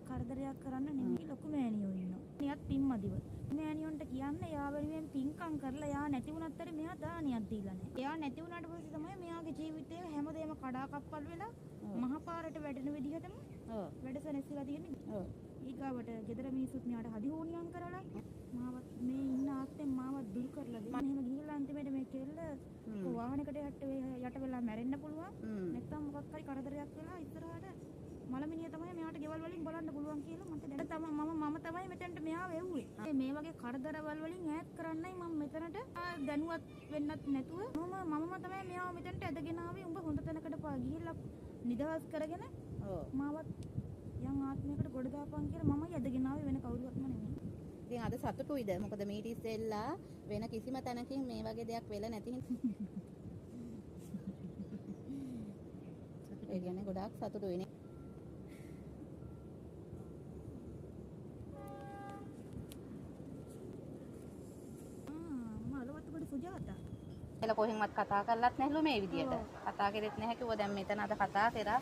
කරදරයක් කරන්න නෙමෙයි ලොකු මෑණියෝ ඉන්නවා. එයාත් පින්මදිව. මෑණියොන්ට කියන්නේ එයා වෙනුවෙන් පින්කම් කරලා එයා නැති වුණත් මෙයා දානියක් දීලා නැහැ. එයා නැති වුණාට පස්සේ තමයි මෙයාගේ ජීවිතේ හැමදේම කඩාකප්පල් වෙලා මහපාරට වැටෙන විදිහටම වැඩසැලසිලා තියෙන්නේ. ඔව්. ඊගාවට ගෙදර මිනිස්සුත් මෙයාට හදිහෝනියම් කරලා මාවත් මේ ඉන්න ආත්මෙන් මාවත් දුරු කරලා දෙන්න. එහෙම ගිහිල්ලා අන්තිමේට මේ කෙල්ල වාහනයකට යට වෙලා මැරෙන්න පුළුවන්. නැත්නම් මොකක් හරි කරදරයක් වෙලා ඉස්සරහට මලමිනිය තමයි මෙයාට ගෙවල් වලින් බලන්න පුළුවන් කියලා මට දැන් මම තමයි මෙතනට මෙයාව එව්වේ. මේ වගේ කරදරවල් වලින් ඈත් කරන්නයි මම මෙතනට දැනුවත් වෙන්නත් නැතුව මම තමයි මෙයාව මෙතනට ඇදගෙන ආවේ. උඹ හොඳ තැනකට ගිහිල්ලා නිදහස් කරගෙන මාවත් යම් ආත්මයකට ගොඩ දාපන් කියලා මමයි ඇදගෙන ආවේ වෙන කවුරුවත්ම නෙමෙයි. ඉතින් අද සතුටුයිද? මොකද මීට ඉස්සෙල්ලා වෙන කිසිම තැනකින් මේ වගේ දෙයක් වෙලා නැති හින්දා. ඒ කියන්නේ ගොඩාක් සතුටුයි නේ. සුජාතා එල කොහෙන්වත් කතා කරලත් නැහැලු මේ විදියට. කතා කරෙත් නැහැ කිව්වා දැන් මෙතන අද කතා කරා.